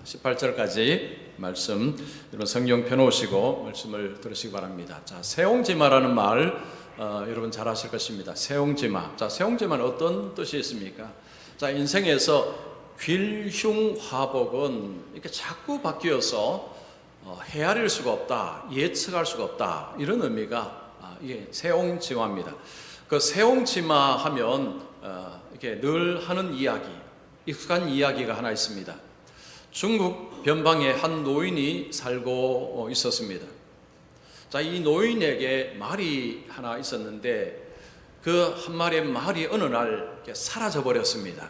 18절까지 말씀 여러분 성경 펴놓으시고 말씀을 들으시기 바랍니다. 자, 세옹지마라는 말 여러분 잘 아실 것입니다. 세옹지마. 자, 세옹지마는 어떤 뜻이 있습니까? 자, 인생에서 귀흉화복은 이렇게 자꾸 바뀌어서 헤아릴 수가 없다, 예측할 수가 없다, 이런 의미가 이게 세옹지마입니다. 그 세옹지마 하면 이렇게 늘 하는 이야기, 익숙한 이야기가 하나 있습니다. 중국 변방에 한 노인이 살고 있었습니다. 자, 이 노인에게 말이 하나 있었는데 그 한 마리의 말이 어느 날 이렇게 사라져 버렸습니다.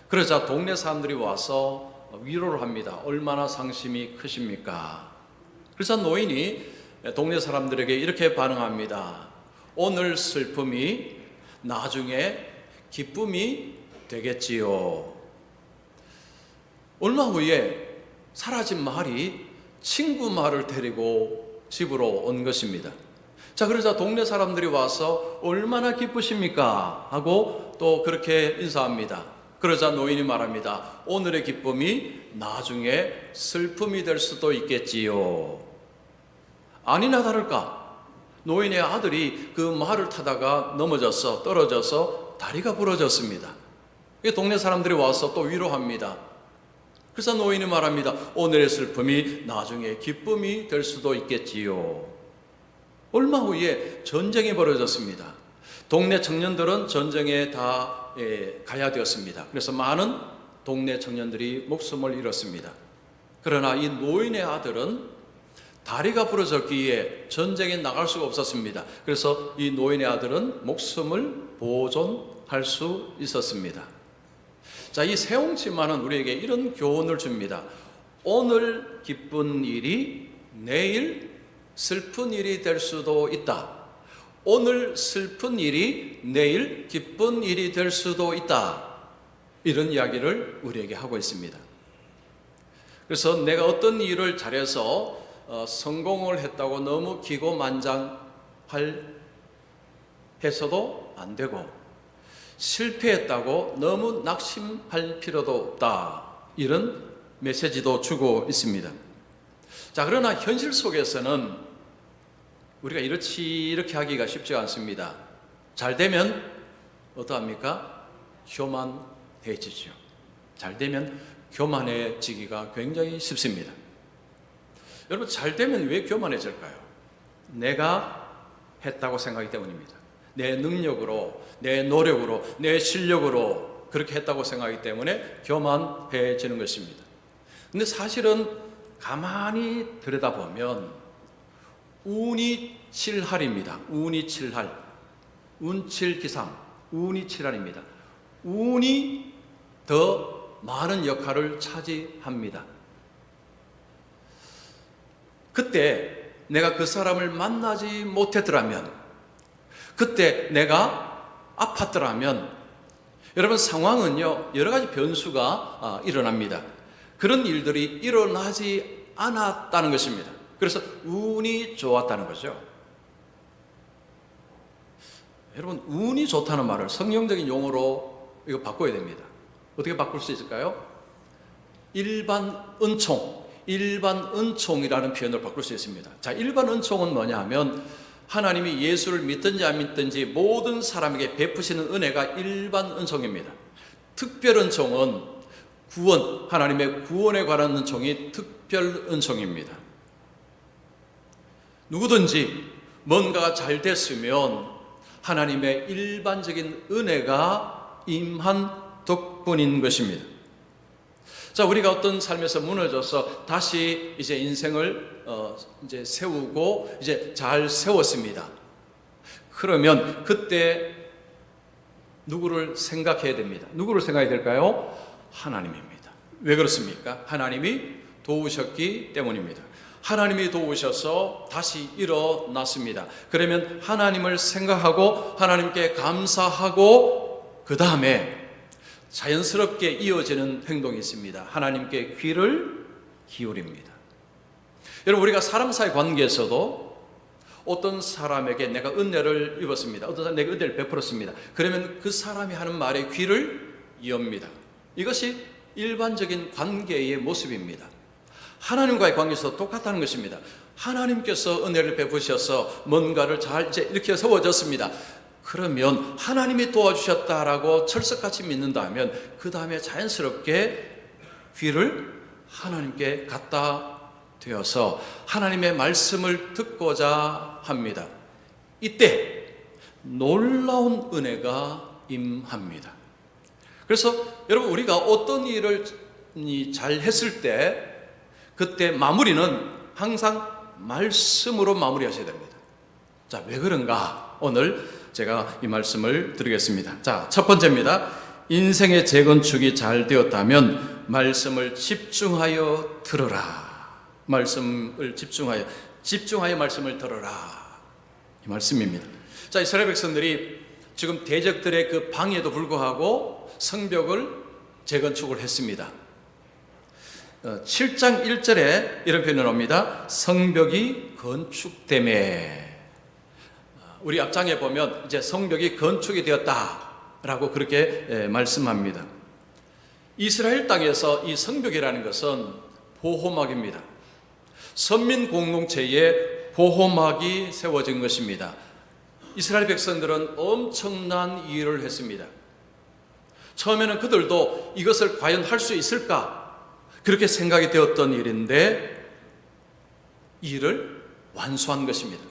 그러자 동네 사람들이 와서 위로를 합니다. 얼마나 상심이 크십니까? 그래서 노인이 동네 사람들에게 이렇게 반응합니다. 오늘 슬픔이 나중에 기쁨이 되겠지요. 얼마 후에 사라진 말이 친구 말을 데리고 집으로 온 것입니다. 자, 그러자 동네 사람들이 와서 얼마나 기쁘십니까? 하고 또 그렇게 인사합니다. 그러자 노인이 말합니다. 오늘의 기쁨이 나중에 슬픔이 될 수도 있겠지요. 아니나 다를까 노인의 아들이 그 말을 타다가 넘어져서 떨어져서 다리가 부러졌습니다. 동네 사람들이 와서 또 위로합니다. 그래서 노인이 말합니다. 오늘의 슬픔이 나중에 기쁨이 될 수도 있겠지요. 얼마 후에 전쟁이 벌어졌습니다. 동네 청년들은 전쟁에 다 가야 되었습니다. 그래서 많은 동네 청년들이 목숨을 잃었습니다. 그러나 이 노인의 아들은 다리가 부러졌기에 전쟁에 나갈 수가 없었습니다. 그래서 이 노인의 아들은 목숨을 보존할 수 있었습니다. 자, 이 세옹지마는 우리에게 이런 교훈을 줍니다. 오늘 기쁜 일이 내일 슬픈 일이 될 수도 있다. 오늘 슬픈 일이 내일 기쁜 일이 될 수도 있다. 이런 이야기를 우리에게 하고 있습니다. 그래서 내가 어떤 일을 잘해서 성공을 했다고 너무 기고만장해서도 안 되고, 실패했다고 너무 낙심할 필요도 없다. 이런 메시지도 주고 있습니다. 자, 그러나 현실 속에서는 우리가 이렇게 하기가 쉽지 않습니다. 잘 되면 어떠합니까? 교만해지죠. 잘 되면 교만해지기가 굉장히 쉽습니다. 여러분, 잘 되면 왜 교만해질까요? 내가 했다고 생각하기 때문입니다. 내 능력으로, 내 노력으로, 내 실력으로 그렇게 했다고 생각하기 때문에 교만해지는 것입니다. 근데 사실은 가만히 들여다보면 운이 7할입니다. 운이 7할. 운칠기상. 운이 7할입니다. 운이 더 많은 역할을 차지합니다. 그때 내가 그 사람을 만나지 못했더라면, 그때 내가 아팠더라면, 여러분, 상황은요 여러 가지 변수가 일어납니다. 그런 일들이 일어나지 않았다는 것입니다. 그래서 운이 좋았다는 거죠. 여러분, 운이 좋다는 말을 성경적인 용어로 이거 바꿔야 됩니다. 어떻게 바꿀 수 있을까요? 일반 은총이라는 표현을 바꿀 수 있습니다. 자, 일반 은총은 뭐냐 하면 하나님이 예수를 믿든지 안 믿든지 모든 사람에게 베푸시는 은혜가 일반 은총입니다. 특별 은총은 구원, 하나님의 구원에 관한 은총이 특별 은총입니다. 누구든지 뭔가가 잘 됐으면 하나님의 일반적인 은혜가 임한 덕분인 것입니다. 자, 우리가 어떤 삶에서 무너져서 다시 이제 인생을 이제 세우고 이제 잘 세웠습니다. 그러면 그때 누구를 생각해야 됩니다. 누구를 생각해야 될까요? 하나님입니다. 왜 그렇습니까? 하나님이 도우셨기 때문입니다. 하나님이 도우셔서 다시 일어났습니다. 그러면 하나님을 생각하고 하나님께 감사하고 그 다음에 자연스럽게 이어지는 행동이 있습니다. 하나님께 귀를 기울입니다. 여러분, 우리가 사람 사이 관계에서도 어떤 사람에게 내가 은혜를 입었습니다. 어떤 사람에게 은혜를 베풀었습니다. 그러면 그 사람이 하는 말에 귀를 엽니다. 이것이 일반적인 관계의 모습입니다. 하나님과의 관계에서 똑같다는 것입니다. 하나님께서 은혜를 베푸셔서 뭔가를 잘 이제 이렇게 세워졌습니다. 그러면 하나님이 도와주셨다라고 철석같이 믿는다면 그 다음에 자연스럽게 귀를 하나님께 갖다 되어서 하나님의 말씀을 듣고자 합니다. 이때 놀라운 은혜가 임합니다. 그래서 여러분, 우리가 어떤 일을 잘 했을 때 그때 마무리는 항상 말씀으로 마무리하셔야 됩니다. 자, 왜 그런가? 오늘 제가 이 말씀을 드리겠습니다. 자, 첫 번째입니다. 인생의 재건축이 잘 되었다면 말씀을 집중하여 들어라. 말씀을 집중하여 말씀을 들어라. 이 말씀입니다. 자, 이스라엘 백성들이 지금 대적들의 그 방해에도 불구하고 성벽을 재건축을 했습니다. 7장 1절에 이런 표현을 합니다. 성벽이 건축되매. 우리 앞장에 보면 이제 성벽이 건축이 되었다라고 그렇게 말씀합니다. 이스라엘 땅에서 이 성벽이라는 것은 보호막입니다. 선민 공동체에 보호막이 세워진 것입니다. 이스라엘 백성들은 엄청난 일을 했습니다. 처음에는 그들도 이것을 과연 할 수 있을까? 그렇게 생각이 되었던 일인데 일을 완수한 것입니다.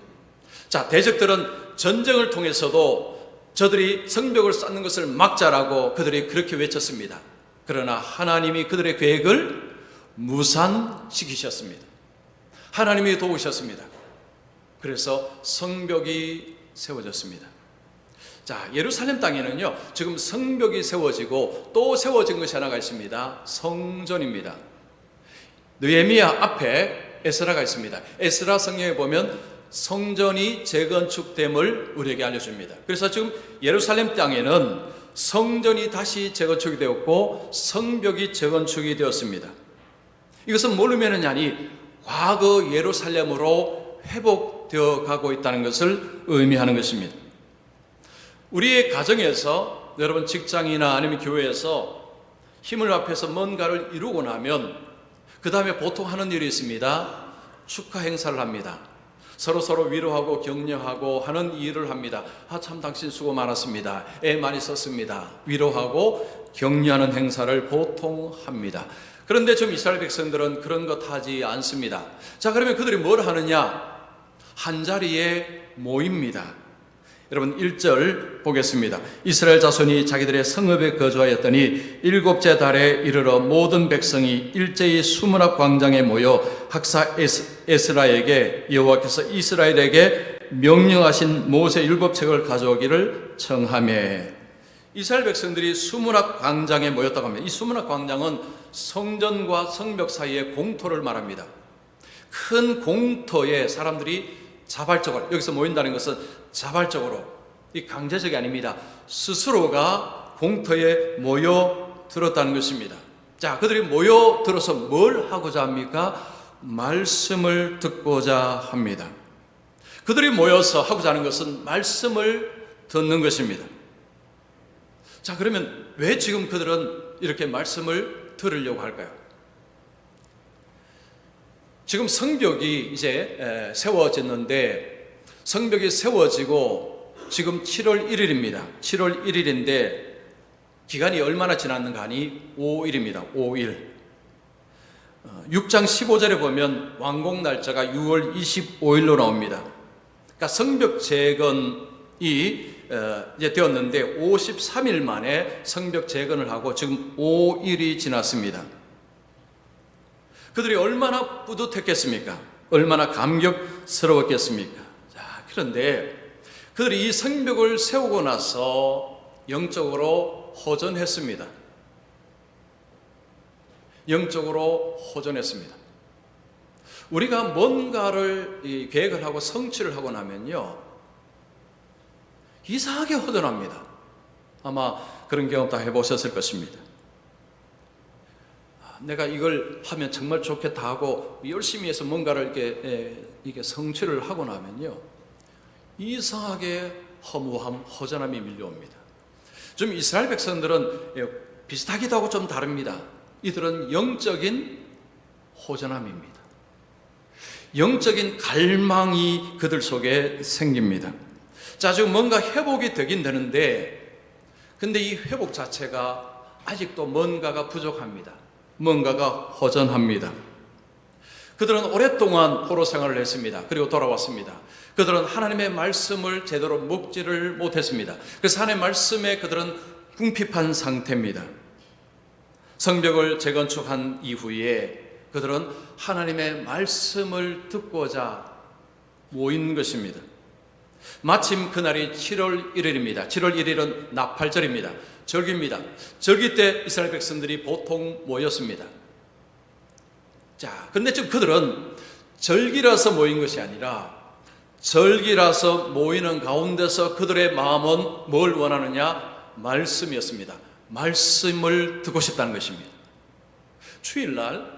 자, 대적들은 전쟁을 통해서도 저들이 성벽을 쌓는 것을 막자라고 그들이 그렇게 외쳤습니다. 그러나 하나님이 그들의 계획을 무산시키셨습니다. 하나님이 도우셨습니다. 그래서 성벽이 세워졌습니다. 자, 예루살렘 땅에는요, 지금 성벽이 세워지고 또 세워진 것이 하나가 있습니다. 성전입니다. 느헤미야 앞에 에스라가 있습니다. 에스라 성경에 보면 성전이 재건축됨을 우리에게 알려줍니다. 그래서 지금 예루살렘 땅에는 성전이 다시 재건축이 되었고 성벽이 재건축이 되었습니다. 이것은 뭘 의미하느냐니 과거 예루살렘으로 회복되어 가고 있다는 것을 의미하는 것입니다. 우리의 가정에서, 여러분 직장이나 아니면 교회에서 힘을 합해서 뭔가를 이루고 나면 그 다음에 보통 하는 일이 있습니다. 축하 행사를 합니다. 서로 위로하고 격려하고 하는 일을 합니다. 참 당신 수고 많았습니다. 애 많이 썼습니다. 위로하고 격려하는 행사를 보통 합니다. 그런데 좀 이스라엘 백성들은 그런 것 하지 않습니다. 자, 그러면 그들이 뭘 하느냐? 한자리에 모입니다. 여러분 1절 보겠습니다. 이스라엘 자손이 자기들의 성읍에 거주하였더니 7째 달에 이르러 모든 백성이 일제히 수문 앞 광장에 모여 학사 에스라에게 여호와께서 이스라엘에게 명령하신 모세 율법책을 가져오기를 청하매. 이스라엘 백성들이 수문 앞 광장에 모였다고 합니다. 이 수문 앞 광장은 성전과 성벽 사이의 공터를 말합니다. 큰 공터에 사람들이 자발적으로, 여기서 모인다는 것은 자발적으로, 이 강제적이 아닙니다. 스스로가 공터에 모여들었다는 것입니다. 자, 그들이 모여들어서 뭘 하고자 합니까? 말씀을 듣고자 합니다. 그들이 모여서 하고자 하는 것은 말씀을 듣는 것입니다. 자, 그러면 왜 지금 그들은 이렇게 말씀을 들으려고 할까요? 지금 성벽이 이제 세워졌는데, 성벽이 세워지고 지금 7월 1일입니다. 7월 1일인데 기간이 얼마나 지났는가 하니 5일입니다. 5일. 6장 15절에 보면 완공 날짜가 6월 25일로 나옵니다. 그러니까 성벽 재건이 이제 되었는데 53일 만에 성벽 재건을 하고 지금 5일이 지났습니다. 그들이 얼마나 뿌듯했겠습니까? 얼마나 감격스러웠겠습니까? 자, 그런데 그들이 이 성벽을 세우고 나서 영적으로 호전했습니다. 영적으로 호전했습니다. 우리가 뭔가를 계획을 하고 성취를 하고 나면요, 이상하게 호전합니다. 아마 그런 경험 다 해보셨을 것입니다. 내가 이걸 하면 정말 좋겠다 하고 열심히 해서 뭔가를 이렇게 성취를 하고 나면요, 이상하게 허무함, 허전함이 밀려옵니다. 좀 이스라엘 백성들은 비슷하기도 하고 좀 다릅니다. 이들은 영적인 호전함입니다. 영적인 갈망이 그들 속에 생깁니다. 자, 지금 뭔가 회복이 되긴 되는데, 근데 이 회복 자체가 아직도 뭔가가 부족합니다. 뭔가가 허전합니다. 그들은 오랫동안 포로 생활을 했습니다. 그리고 돌아왔습니다. 그들은 하나님의 말씀을 제대로 먹지를 못했습니다. 그래서 하나님의 말씀에 그들은 궁핍한 상태입니다. 성벽을 재건축한 이후에 그들은 하나님의 말씀을 듣고자 모인 것입니다. 마침 그날이 7월 1일입니다. 7월 1일은 나팔절입니다. 절기입니다. 절기 때 이스라엘 백성들이 보통 모였습니다. 자, 근데 지금 그들은 절기라서 모인 것이 아니라 절기라서 모이는 가운데서 그들의 마음은 뭘 원하느냐? 말씀이었습니다. 말씀을 듣고 싶다는 것입니다. 주일날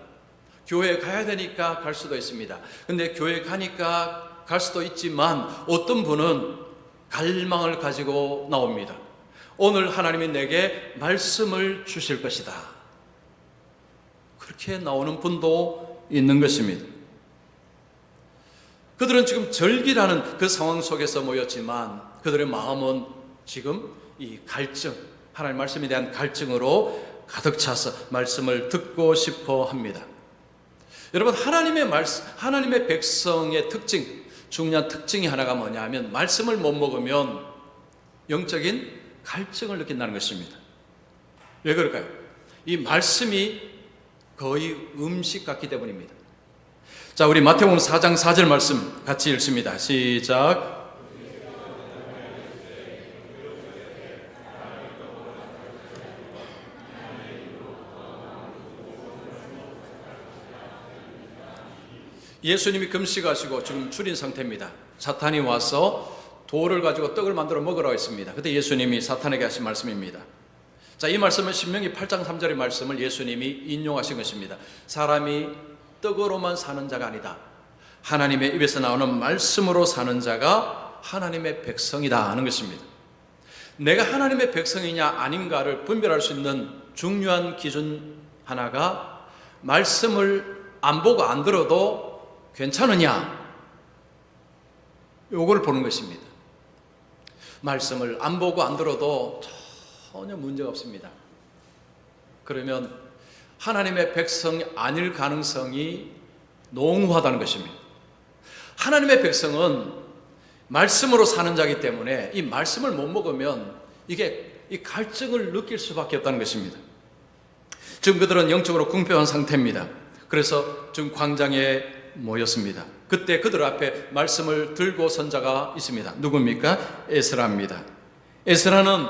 교회에 가야 되니까 갈 수도 있습니다. 근데 교회 가니까 갈 수도 있지만 어떤 분은 갈망을 가지고 나옵니다. 오늘 하나님이 내게 말씀을 주실 것이다. 그렇게 나오는 분도 있는 것입니다. 그들은 지금 절기라는 그 상황 속에서 모였지만 그들의 마음은 지금 이 갈증, 하나님 말씀에 대한 갈증으로 가득 차서 말씀을 듣고 싶어 합니다. 여러분, 하나님의 말씀, 하나님의 백성의 특징, 중요한 특징이 하나가 뭐냐 하면 말씀을 못 먹으면 영적인 갈증을 느낀다는 것입니다. 왜 그럴까요? 이 말씀이 거의 음식 같기 때문입니다. 자, 우리 마태복음 4장 4절 말씀 같이 읽습니다. 시작. 예수님이 금식하시고 지금 줄인 상태입니다. 사탄이 와서 돌을 가지고 떡을 만들어 먹으라고 했습니다. 그때 예수님이 사탄에게 하신 말씀입니다. 자, 이 말씀은 신명기 8장 3절의 말씀을 예수님이 인용하신 것입니다. 사람이 떡으로만 사는 자가 아니다. 하나님의 입에서 나오는 말씀으로 사는 자가 하나님의 백성이다 하는 것입니다. 내가 하나님의 백성이냐 아닌가를 분별할 수 있는 중요한 기준 하나가 말씀을 안 보고 안 들어도 괜찮으냐? 요걸 보는 것입니다. 말씀을 안 보고 안 들어도 전혀 문제가 없습니다. 그러면 하나님의 백성이 아닐 가능성이 농후하다는 것입니다. 하나님의 백성은 말씀으로 사는 자이기 때문에 이 말씀을 못 먹으면 이게 이 갈증을 느낄 수밖에 없다는 것입니다. 지금 그들은 영적으로 궁핍한 상태입니다. 그래서 지금 광장에 모였습니다. 그때 그들 앞에 말씀을 들고 선 자가 있습니다. 누굽니까? 에스라입니다. 에스라는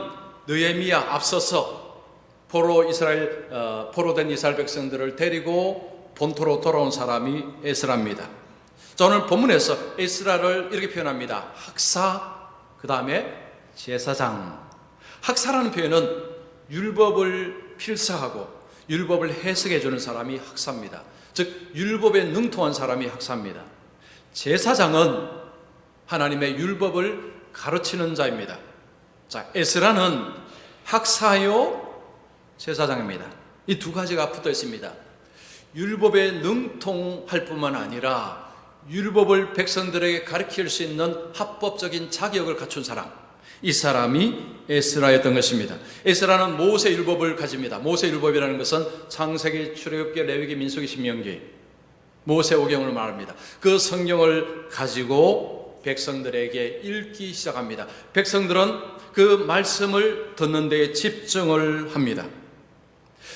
느헤미야 앞서서 포로된 이스라엘 백성들을 데리고 본토로 돌아온 사람이 에스라입니다. 자, 오늘 본문에서 에스라를 이렇게 표현합니다. 학사, 그 다음에 제사장. 학사라는 표현은 율법을 필사하고 율법을 해석해 주는 사람이 학사입니다. 즉 율법에 능통한 사람이 학사입니다. 제사장은 하나님의 율법을 가르치는 자입니다. 자, 에스라는 학사요 제사장입니다. 이 두 가지가 붙어 있습니다. 율법에 능통할 뿐만 아니라 율법을 백성들에게 가르칠 수 있는 합법적인 자격을 갖춘 사람, 이 사람이 에스라였던 것입니다. 에스라는 모세 율법을 가집니다. 모세 율법이라는 것은 창세기, 출애굽기, 레위기, 민수기, 신명기, 모세오경을 말합니다. 그 성경을 가지고 백성들에게 읽기 시작합니다. 백성들은 그 말씀을 듣는 데에 집중을 합니다.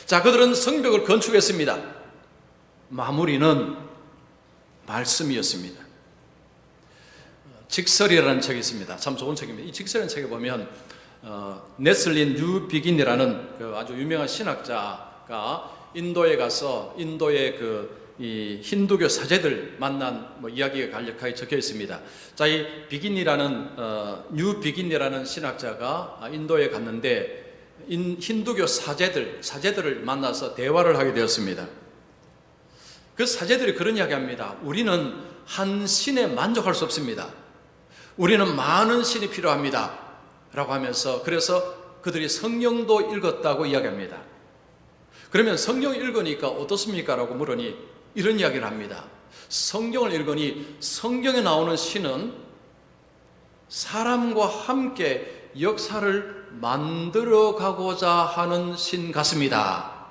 자, 그들은 성벽을 건축했습니다. 마무리는 말씀이었습니다. 직설이라는 책이 있습니다. 참 좋은 책입니다. 이 직설이라는 책에 보면 네슬린 뉴비긴이라는 그 아주 유명한 신학자가 인도에 가서 인도의 이 힌두교 사제들 만난 이야기가 간략하게 적혀 있습니다. 자, 이 뉴비긴이라는 신학자가 인도에 갔는데 힌두교 사제들을 만나서 대화를 하게 되었습니다. 그 사제들이 그런 이야기합니다. 우리는 한 신에 만족할 수 없습니다. 우리는 많은 신이 필요합니다. 라고 하면서 그래서 그들이 성경도 읽었다고 이야기합니다. 그러면 성경 읽으니까 어떻습니까? 라고 물으니 이런 이야기를 합니다. 성경을 읽으니 성경에 나오는 신은 사람과 함께 역사를 만들어 가고자 하는 신 같습니다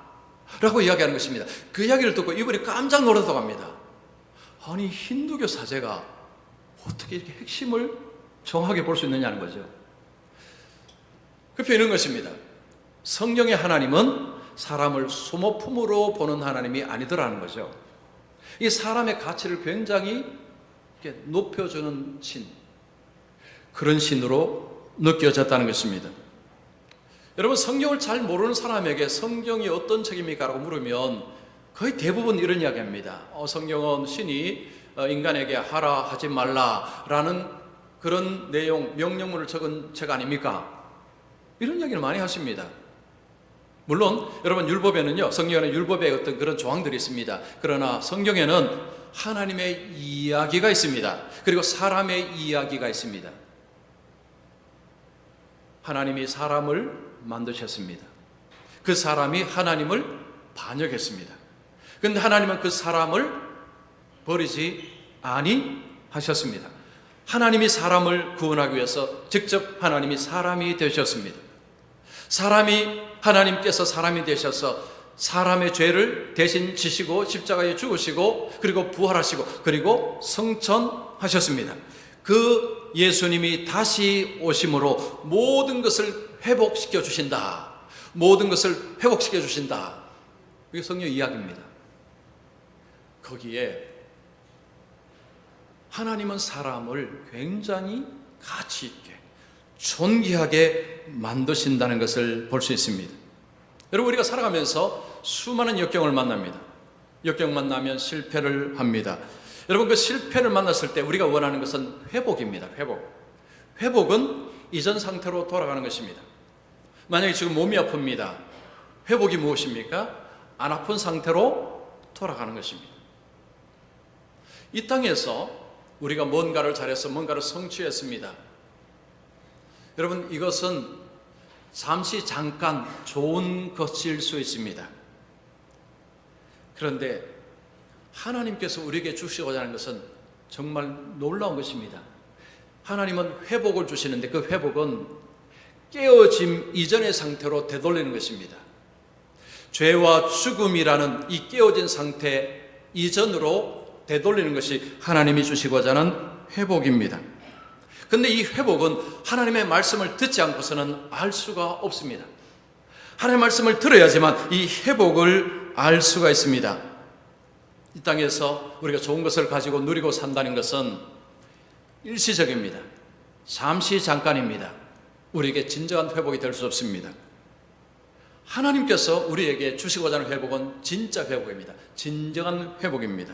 라고 이야기하는 것입니다. 그 이야기를 듣고 이분이 깜짝 놀랐다고 합니다. 아니, 힌두교 사제가 어떻게 이렇게 핵심을 정확하게 볼 수 있느냐는 거죠. 그 표현은 것입니다. 성경의 하나님은 사람을 소모품으로 보는 하나님이 아니더라는 거죠. 이 사람의 가치를 굉장히 높여주는 신, 그런 신으로 느껴졌다는 것입니다. 여러분, 성경을 잘 모르는 사람에게 성경이 어떤 책입니까? 라고 물으면 거의 대부분 이런 이야기합니다. 성경은 신이 인간에게 하라 하지 말라라는 그런 내용, 명령문을 적은 책 아닙니까? 이런 이야기를 많이 하십니다. 물론 여러분, 율법에는요, 성경에는 율법에 어떤 그런 조항들이 있습니다. 그러나 성경에는 하나님의 이야기가 있습니다. 그리고 사람의 이야기가 있습니다. 하나님이 사람을 만드셨습니다. 그 사람이 하나님을 반역했습니다. 그런데 하나님은 그 사람을 버리지 아니하셨습니다. 하나님이 사람을 구원하기 위해서 직접 하나님이 사람이 되셨습니다. 하나님께서 사람이 되셔서 사람의 죄를 대신 지시고 십자가에 죽으시고 그리고 부활하시고 그리고 성천하셨습니다. 그 예수님이 다시 오심으로 모든 것을 회복시켜 주신다. 모든 것을 회복시켜 주신다. 이게 성경 이야기입니다. 거기에 하나님은 사람을 굉장히 가치 있게 존귀하게 만드신다는 것을 볼 수 있습니다. 여러분, 우리가 살아가면서 수많은 역경을 만납니다. 역경 만나면 실패를 합니다. 여러분, 그 실패를 만났을 때 우리가 원하는 것은 회복입니다. 회복은 이전 상태로 돌아가는 것입니다. 만약에 지금 몸이 아픕니다. 회복이 무엇입니까? 안 아픈 상태로 돌아가는 것입니다. 이 땅에서 우리가 뭔가를 잘해서 뭔가를 성취했습니다. 여러분, 이것은 잠시 잠깐 좋은 것일 수 있습니다. 그런데 하나님께서 우리에게 주시고자 하는 것은 정말 놀라운 것입니다. 하나님은 회복을 주시는데 그 회복은 깨어짐 이전의 상태로 되돌리는 것입니다. 죄와 죽음이라는 이 깨어진 상태 이전으로 되돌리는 것이 하나님이 주시고자 하는 회복입니다. 그런데 이 회복은 하나님의 말씀을 듣지 않고서는 알 수가 없습니다. 하나님의 말씀을 들어야지만 이 회복을 알 수가 있습니다. 이 땅에서 우리가 좋은 것을 가지고 누리고 산다는 것은 일시적입니다. 잠시 잠깐입니다. 우리에게 진정한 회복이 될 수 없습니다. 하나님께서 우리에게 주시고자 하는 회복은 진짜 회복입니다. 진정한 회복입니다.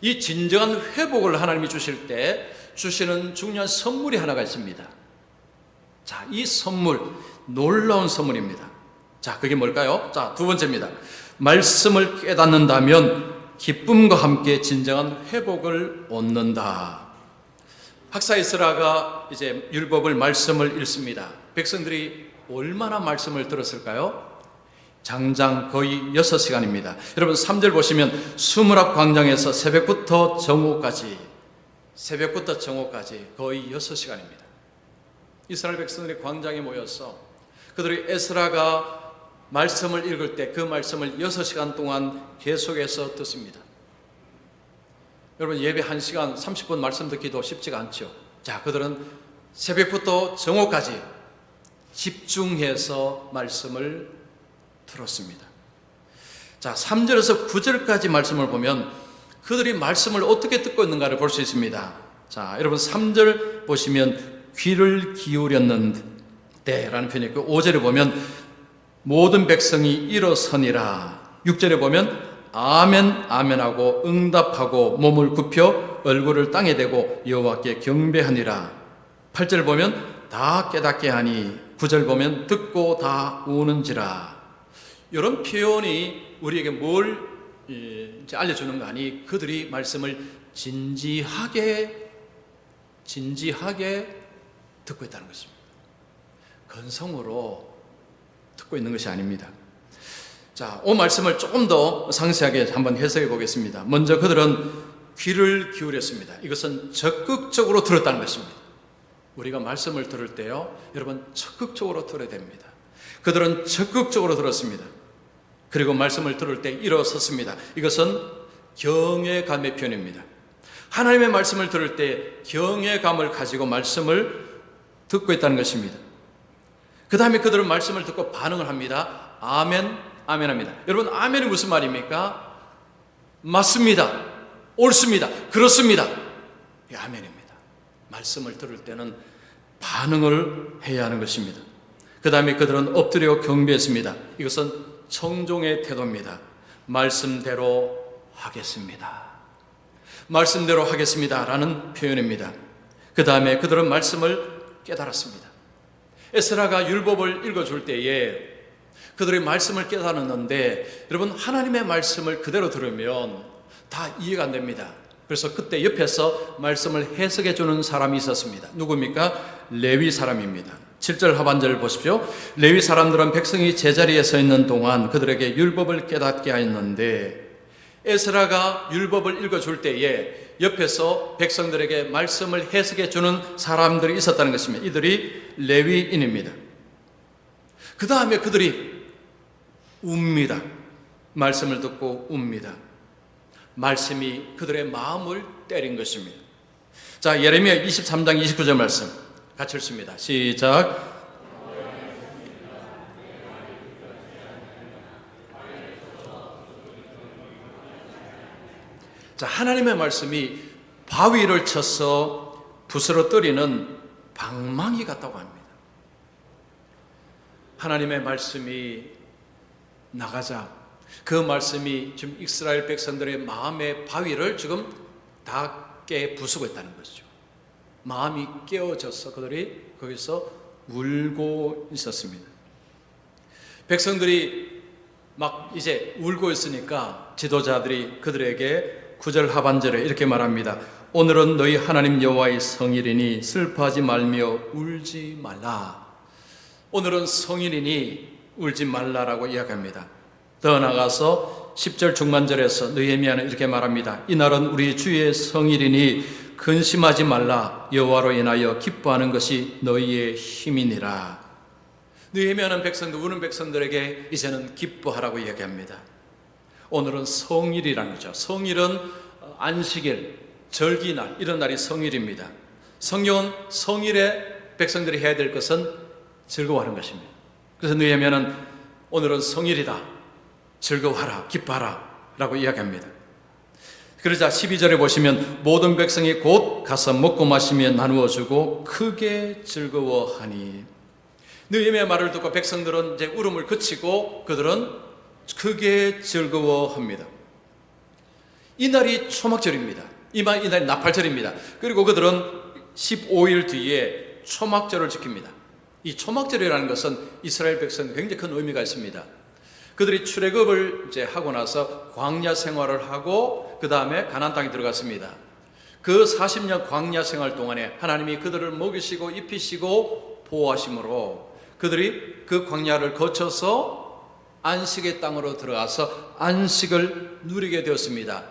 이 진정한 회복을 하나님이 주실 때 주시는 중요한 선물이 하나가 있습니다. 자, 이 선물, 놀라운 선물입니다. 자, 그게 뭘까요? 자, 두 번째입니다. 말씀을 깨닫는다면 기쁨과 함께 진정한 회복을 얻는다. 학사 에스라가 이제 율법을 말씀을 읽습니다. 백성들이 얼마나 말씀을 들었을까요? 장장 거의 6시간입니다. 여러분 3절 보시면 수무랍 광장에서 새벽부터 정오까지 거의 6시간입니다. 이스라엘 백성들이 광장에 모여서 그들이 에스라가 말씀을 읽을 때 그 말씀을 6시간 동안 계속해서 듣습니다. 여러분, 예배 1시간 30분 말씀 듣기도 쉽지가 않죠. 자, 그들은 새벽부터 정오까지 집중해서 말씀을 들었습니다. 자, 3절에서 9절까지 말씀을 보면 그들이 말씀을 어떻게 듣고 있는가를 볼 수 있습니다. 자, 여러분 3절 보시면 귀를 기울였는데 라는 표현이 있고 5절에 보면 모든 백성이 일어서니라. 6절에 보면 아멘 아멘하고 응답하고 몸을 굽혀 얼굴을 땅에 대고 여호와께 경배하니라. 8절 보면 다 깨닫게 하니 9절 보면 듣고 다 우는지라. 이런 표현이 우리에게 뭘 알려주는가 하니 그들이 말씀을 진지하게 듣고 있다는 것입니다. 건성으로 듣고 있는 것이 아닙니다. 자, 이 말씀을 조금 더 상세하게 한번 해석해 보겠습니다. 먼저 그들은 귀를 기울였습니다. 이것은 적극적으로 들었다는 것입니다. 우리가 말씀을 들을 때요, 여러분 적극적으로 들어야 됩니다. 그들은 적극적으로 들었습니다. 그리고 말씀을 들을 때 일어섰습니다. 이것은 경외감의 표현입니다. 하나님의 말씀을 들을 때 경외감을 가지고 말씀을 듣고 있다는 것입니다. 그 다음에 그들은 말씀을 듣고 반응을 합니다. 아멘, 아멘 합니다. 여러분, 아멘이 무슨 말입니까? 맞습니다. 옳습니다. 그렇습니다. 이 아멘입니다. 말씀을 들을 때는 반응을 해야 하는 것입니다. 그 다음에 그들은 엎드려 경배했습니다. 이것은 청종의 태도입니다. 말씀대로 하겠습니다. 말씀대로 하겠습니다 라는 표현입니다. 그 다음에 그들은 말씀을 깨달았습니다. 에스라가 율법을 읽어줄 때에 그들의 말씀을 깨달았는데, 여러분 하나님의 말씀을 그대로 들으면 다 이해가 안 됩니다. 그래서 그때 옆에서 말씀을 해석해 주는 사람이 있었습니다. 누굽니까? 레위 사람입니다. 7절 하반절을 보십시오. 레위 사람들은 백성이 제자리에 서 있는 동안 그들에게 율법을 깨닫게 하였는데, 에스라가 율법을 읽어줄 때에 옆에서 백성들에게 말씀을 해석해 주는 사람들이 있었다는 것입니다. 이들이 레위인입니다. 그 다음에 그들이 웁니다. 말씀을 듣고 웁니다. 말씀이 그들의 마음을 때린 것입니다. 자, 예레미야 23장 29절 말씀 같이 읽습니다. 시작. 자, 하나님의 말씀이 바위를 쳐서 부스러뜨리는 방망이 같다고 합니다. 하나님의 말씀이 나가자 그 말씀이 지금 이스라엘 백성들의 마음의 바위를 지금 다 깨 부수고 있다는 것이죠. 마음이 깨어져서 그들이 거기서 울고 있었습니다. 백성들이 막 이제 울고 있으니까 지도자들이 그들에게 9절 하반절에 이렇게 말합니다. 오늘은 너희 하나님 여호와의 성일이니 슬퍼하지 말며 울지 말라. 오늘은 성일이니 울지 말라라고 이야기합니다. 더 나아가서 10절 중반절에서 느헤미야는 이렇게 말합니다. 이날은 우리 주의 성일이니 근심하지 말라. 여호와로 인하여 기뻐하는 것이 너희의 힘이니라. 느헤미야는 백성들, 우는 백성들에게 이제는 기뻐하라고 이야기합니다. 오늘은 성일이라는 거죠. 성일은 안식일, 절기날, 이런 날이 성일입니다. 성경은 성일에 백성들이 해야 될 것은 즐거워하는 것입니다. 그래서 느헤미야는 오늘은 성일이다. 즐거워하라, 기뻐하라 라고 이야기합니다. 그러자 12절에 보시면 모든 백성이 곧 가서 먹고 마시며 나누어 주고 크게 즐거워하니. 느헤미야 말을 듣고 백성들은 이제 울음을 그치고 그들은 크게 즐거워합니다. 이날이 초막절입니다. 이날이 나팔절입니다. 그리고 그들은 15일 뒤에 초막절을 지킵니다. 이 초막절이라는 것은 이스라엘 백성에 굉장히 큰 의미가 있습니다. 그들이 출애굽을 이제 하고 나서 광야 생활을 하고 그 다음에 가나안 땅에 들어갔습니다. 그 40년 광야 생활 동안에 하나님이 그들을 먹이시고 입히시고 보호하심으로 그들이 그 광야를 거쳐서 안식의 땅으로 들어가서 안식을 누리게 되었습니다.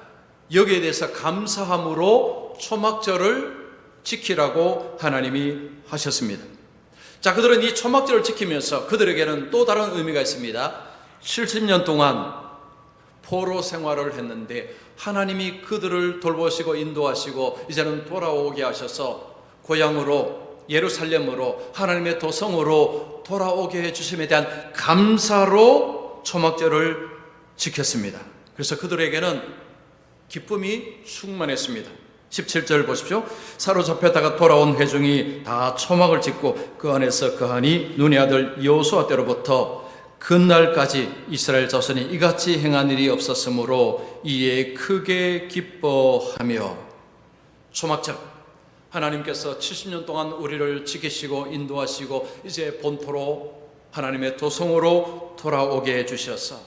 여기에 대해서 감사함으로 초막절을 지키라고 하나님이 하셨습니다. 자, 그들은 이 초막절을 지키면서 그들에게는 또 다른 의미가 있습니다. 70년 동안 포로 생활을 했는데 하나님이 그들을 돌보시고 인도하시고 이제는 돌아오게 하셔서 고향으로 예루살렘으로 하나님의 도성으로 돌아오게 해주심에 대한 감사로 초막절을 지켰습니다. 그래서 그들에게는 기쁨이 충만했습니다. 17절 보십시오. 사로잡혔다가 돌아온 회중이 다 초막을 짓고 그 안에서 거하니 눈의 아들 여호수아 때로부터 그날까지 이스라엘 자손이 이같이 행한 일이 없었으므로 이에 크게 기뻐하며. 초막절, 하나님께서 70년 동안 우리를 지키시고 인도하시고 이제 본토로 하나님의 도성으로 돌아오게 해주셔서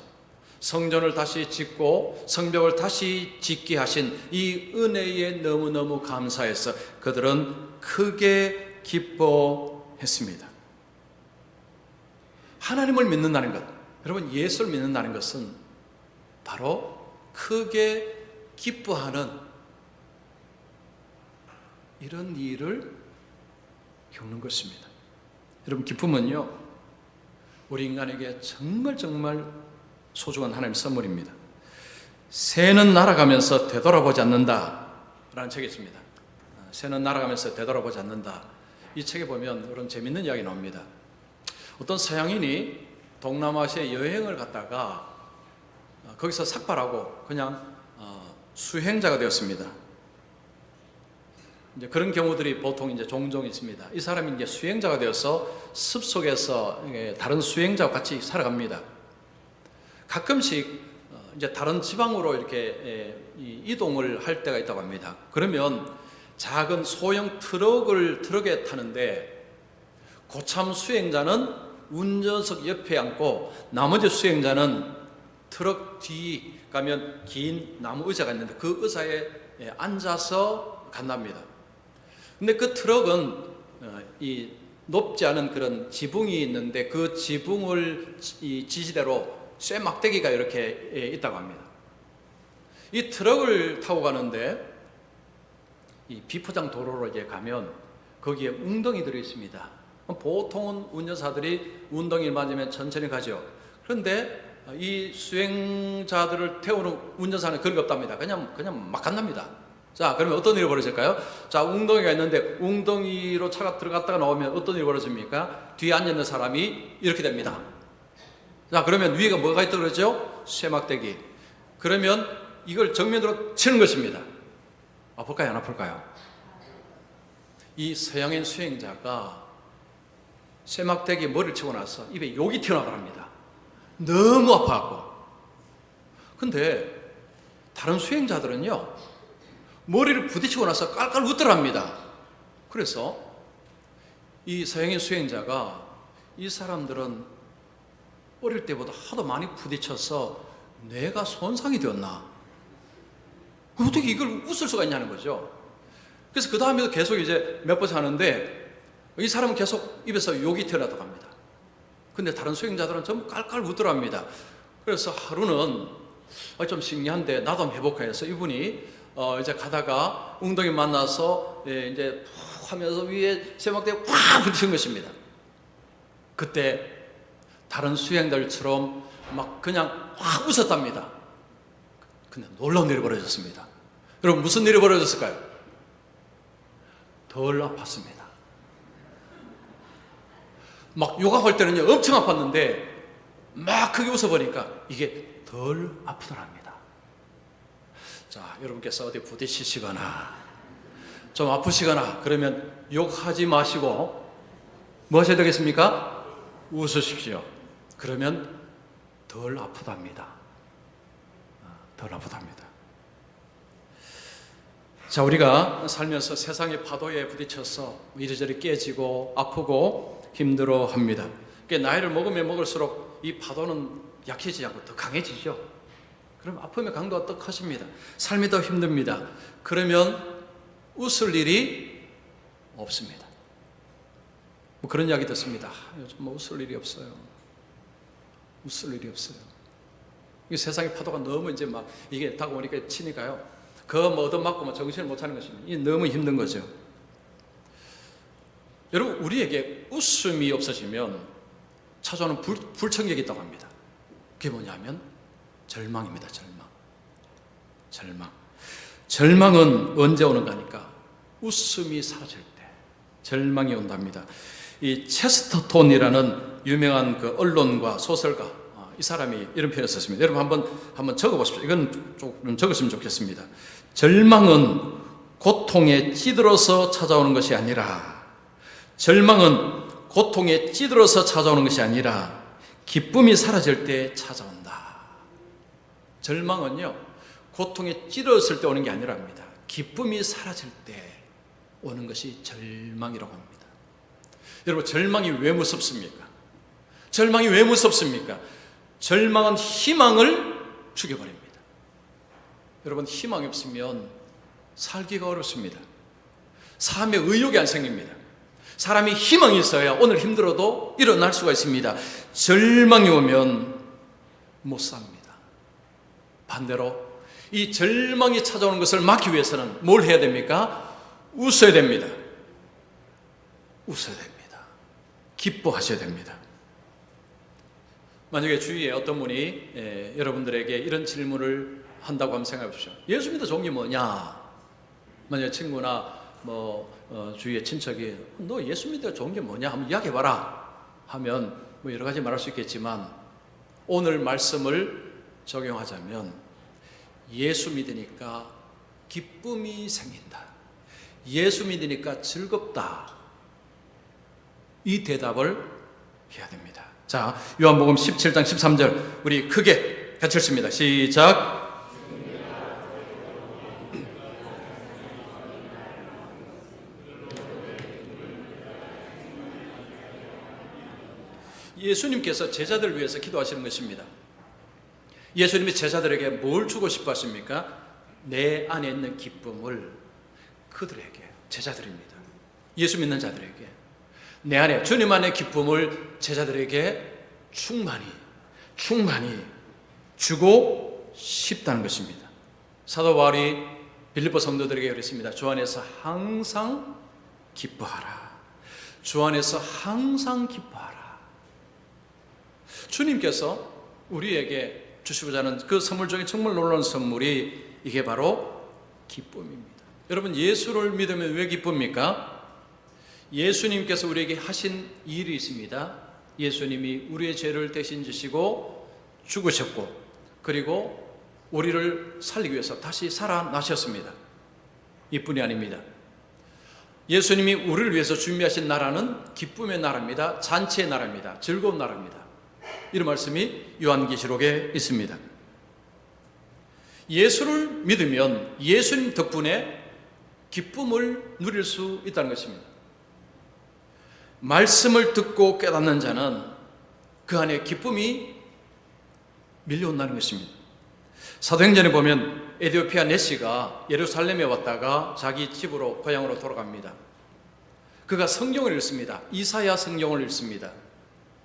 성전을 다시 짓고 성벽을 다시 짓게 하신 이 은혜에 너무너무 감사해서 그들은 크게 기뻐했습니다. 하나님을 믿는다는 것, 여러분, 예수를 믿는다는 것은 바로 크게 기뻐하는 이런 일을 겪는 것입니다. 여러분, 기쁨은요, 우리 인간에게 정말 소중한 하나님의 선물입니다. 새는 날아가면서 되돌아보지 않는다 라는 책이 있습니다. 새는 날아가면서 되돌아보지 않는다. 이 책에 보면 그런 재밌는 이야기 나옵니다. 어떤 서양인이 동남아시아에 여행을 갔다가 거기서 삭발하고 그냥 수행자가 되었습니다. 이제 그런 경우들이 보통 이제 종종 있습니다. 이 사람이 이제 수행자가 되어서 숲속에서 다른 수행자와 같이 살아갑니다. 가끔씩 이제 다른 지방으로 이렇게 이동을 할 때가 있다고 합니다. 그러면 작은 소형 트럭에 타는데 고참 수행자는 운전석 옆에 앉고 나머지 수행자는 트럭 뒤 가면 긴 나무 의자가 있는데 그 의자에 앉아서 간답니다. 근데 그 트럭은 이 높지 않은 그런 지붕이 있는데 그 지붕을 이 지지대로 쇠 막대기가 이렇게 있다고 합니다. 이 트럭을 타고 가는데 이 비포장 도로로 이제 가면 거기에 웅덩이들이 있습니다. 보통은 운전사들이 웅덩이를 맞으면 천천히 가죠. 그런데 이 수행자들을 태우는 운전사는 그런 게 없답니다. 그냥 막 간답니다. 자, 그러면 어떤 일이 벌어질까요? 자, 웅덩이가 있는데 웅덩이로 차가 들어갔다가 나오면 어떤 일이 벌어집니까? 뒤에 앉아있는 사람이 이렇게 됩니다. 자, 그러면 위에가 뭐가 있다고 그러죠? 쇠막대기. 그러면 이걸 정면으로 치는 것입니다. 아플까요? 안 아플까요? 이 서양인 수행자가 쇠막대기에 머리를 치고 나서 입에 욕이 튀어나갑니다. 너무 아파갖고. 근데 다른 수행자들은요, 머리를 부딪히고 나서 깔깔 웃더랍니다. 그래서 이 서양인 수행자가 이 사람들은 어릴 때보다 하도 많이 부딪혀서 뇌가 손상이 되었나? 어떻게 이걸 웃을 수가 있냐는 거죠. 그래서 그 다음에도 계속 이제 몇 번씩 하는데 이 사람은 계속 입에서 욕이 튀어나오고 합니다. 근데 다른 수행자들은 전부 깔깔 웃더랍니다. 그래서 하루는 좀 신기한데 나도 한번 해볼까 해서 이분이 이제 가다가 웅덩이 만나서 이제 푹 하면서 위에 쇠막대에 확 부딪힌 것입니다. 그때 다른 수행자들처럼 막 그냥 확 웃었답니다. 근데 놀라운 일이 벌어졌습니다. 여러분, 무슨 일이 벌어졌을까요? 덜 아팠습니다. 막 요가할 때는요 엄청 아팠는데 막 크게 웃어보니까 이게 덜 아프더랍니다. 자, 여러분께서 어디 부딪히시거나 좀 아프시거나 그러면 욕하지 마시고 뭐 하셔야 되겠습니까? 웃으십시오. 그러면 덜 아프답니다. 덜 아프답니다. 자, 우리가 살면서 세상의 파도에 부딪혀서 이리저리 깨지고 아프고 힘들어합니다. 나이를 먹으면 먹을수록 이 파도는 약해지지 않고 더 강해지죠. 그럼 아픔의 강도가 더 커집니다. 삶이 더 힘듭니다. 그러면 웃을 일이 없습니다. 뭐 그런 이야기 듣습니다. 요즘 뭐 웃을 일이 없어요. 웃을 일이 없어요. 이 세상의 파도가 너무 이제 막 이게 다가오니까 치니까요. 뭐 얻어맞고 뭐 정신을 못 차리는 것입니다. 이 너무 힘든 거죠. 여러분, 우리에게 웃음이 없어지면 찾아오는 불청객이 있다고 합니다. 그게 뭐냐면 절망입니다. 절망은 언제 오는가 하니까 웃음이 사라질 때 절망이 온답니다. 이 체스터톤이라는 유명한 그 언론과 소설가, 이 사람이 이런 표현을 썼습니다. 여러분 한번 적어보십시오. 이건 좀 적으시면 좋겠습니다. 절망은 고통에 찌들어서 찾아오는 것이 아니라 기쁨이 사라질 때 찾아온다. 절망은요, 고통에 찌들었을 때 오는 게 아니랍니다. 기쁨이 사라질 때 오는 것이 절망이라고 합니다. 여러분, 절망이 왜 무섭습니까? 절망은 희망을 죽여버립니다. 여러분, 희망이 없으면 살기가 어렵습니다. 삶에 의욕이 안 생깁니다. 사람이 희망이 있어야 오늘 힘들어도 일어날 수가 있습니다. 절망이 오면 못 삽니다. 반대로 이 절망이 찾아오는 것을 막기 위해서는 뭘 해야 됩니까? 웃어야 됩니다. 웃어야 됩니다. 기뻐하셔야 됩니다. 만약에 주위에 어떤 분이 여러분들에게 이런 질문을 한다고 한번 생각해 보십시오. 예수 믿어 좋은 게 뭐냐? 만약에 친구나 주위의 친척이 너 예수 믿어 좋은 게 뭐냐? 한번 이야기해봐라 하면 뭐 여러 가지 말할 수 있겠지만 오늘 말씀을 적용하자면 예수 믿으니까 기쁨이 생긴다. 예수 믿으니까 즐겁다. 이 대답을 해야 됩니다. 자, 요한복음 17장 13절 우리 크게 같이 읽습니다. 시작. 예수님께서 제자들을 위해서 기도하시는 것입니다. 예수님이 제자들에게 뭘 주고 싶어 하십니까? 내 안에 있는 기쁨을 그들에게, 제자들입니다. 예수 믿는 자들에게 내 안에, 주님 안에 기쁨을 제자들에게 충만히 주고 싶다는 것입니다. 사도 바울이 빌립보 성도들에게 그랬습니다. 주 안에서 항상 기뻐하라. 주 안에서 항상 기뻐하라. 주님께서 우리에게 주시고자 하는 그 선물 중에 정말 놀라운 선물이 이게 바로 기쁨입니다. 여러분, 예수를 믿으면 왜 기쁩니까? 예수님께서 우리에게 하신 일이 있습니다. 예수님이 우리의 죄를 대신 지시고 죽으셨고 그리고 우리를 살리기 위해서 다시 살아나셨습니다. 이뿐이 아닙니다. 예수님이 우리를 위해서 준비하신 나라는 기쁨의 나라입니다. 잔치의 나라입니다. 즐거운 나라입니다. 이런 말씀이 요한계시록에 있습니다. 예수를 믿으면 예수님 덕분에 기쁨을 누릴 수 있다는 것입니다. 말씀을 듣고 깨닫는 자는 그 안에 기쁨이 밀려온다는 것입니다. 사도행전에 보면 에티오피아 네시가 예루살렘에 왔다가 자기 집으로 고향으로 돌아갑니다. 그가 성경을 읽습니다. 이사야 성경을 읽습니다.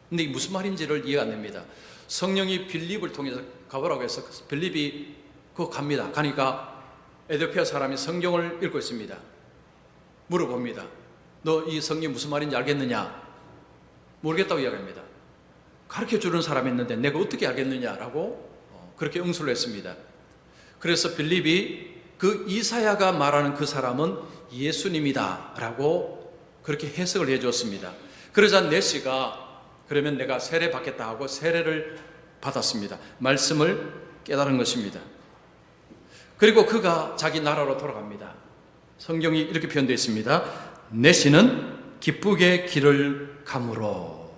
근데 이게 무슨 말인지를 이해가 안 됩니다. 성령이 빌립을 통해서 가보라고 해서 빌립이 그거 갑니다. 가니까 에티오피아 사람이 성경을 읽고 있습니다. 물어봅니다. 너 이 성경 무슨 말인지 알겠느냐? 모르겠다고 이야기합니다. 가르쳐주는 사람이 있는데 내가 어떻게 알겠느냐라고 그렇게 응수를 했습니다. 그래서 빌립이 그 이사야가 말하는 그 사람은 예수님이다 라고 그렇게 해석을 해줬습니다. 그러자 네시가 그러면 내가 세례 받겠다 하고 세례를 받았습니다. 말씀을 깨달은 것입니다. 그리고 그가 자기 나라로 돌아갑니다. 성경이 이렇게 표현되어 있습니다. 네시는 기쁘게 길을 가므로.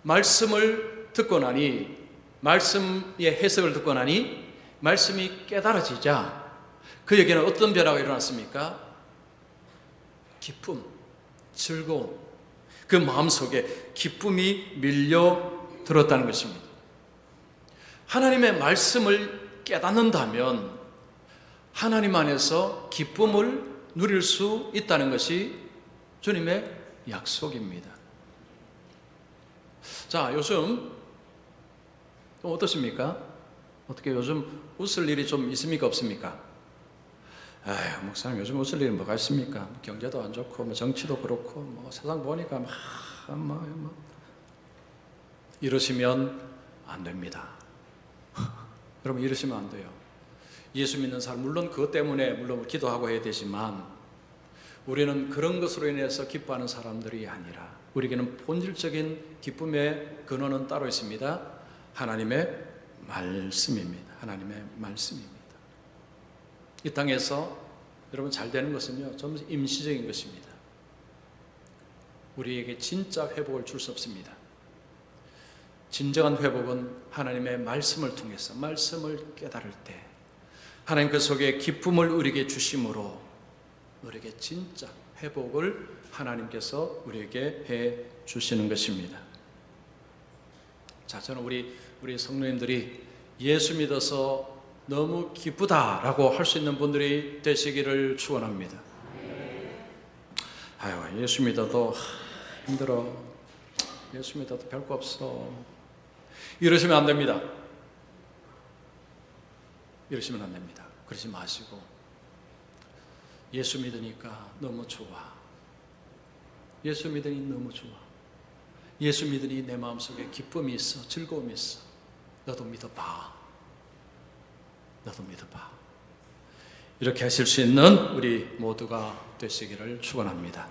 말씀을 듣고 나니, 말씀의 해석을 듣고 나니 말씀이 깨달아지자 그에게는 어떤 변화가 일어났습니까? 기쁨, 즐거움, 그 마음속에 기쁨이 밀려들었다는 것입니다. 하나님의 말씀을 깨닫는다면 하나님 안에서 기쁨을 누릴 수 있다는 것이 주님의 약속입니다. 자, 요즘 어떠십니까? 어떻게 요즘 웃을 일이 좀 있습니까? 없습니까? 아유, 목사님 요즘 웃을 일이 뭐가 있습니까? 경제도 안 좋고 뭐 정치도 그렇고 뭐 세상 보니까 이러시면 안 됩니다. 여러분, 이러시면 안 돼요. 예수 믿는 사람 물론 그것 때문에 물론 기도하고 해야 되지만 우리는 그런 것으로 인해서 기뻐하는 사람들이 아니라 우리에게는 본질적인 기쁨의 근원은 따로 있습니다. 하나님의 말씀입니다. 하나님의 말씀입니다. 이 땅에서 여러분 잘 되는 것은요 전부 임시적인 것입니다. 우리에게 진짜 회복을 줄 수 없습니다. 진정한 회복은 하나님의 말씀을 통해서 말씀을 깨달을 때 하나님 그 속에 기쁨을 우리에게 주심으로 우리에게 진짜 회복을 하나님께서 우리에게 해 주시는 것입니다. 자, 저는 우리 성도님들이 예수 믿어서 너무 기쁘다라고 할 수 있는 분들이 되시기를 축원합니다. 아유, 예수 믿어도 힘들어. 예수 믿어도 별거 없어. 이러시면 안 됩니다. 이러시면 안 됩니다. 그러지 마시고 예수 믿으니까 너무 좋아. 예수 믿으니 너무 좋아. 예수 믿으니 내 마음속에 기쁨이 있어. 즐거움이 있어. 너도 믿어봐. 너도 믿어봐. 이렇게 하실 수 있는 우리 모두가 되시기를 축원합니다.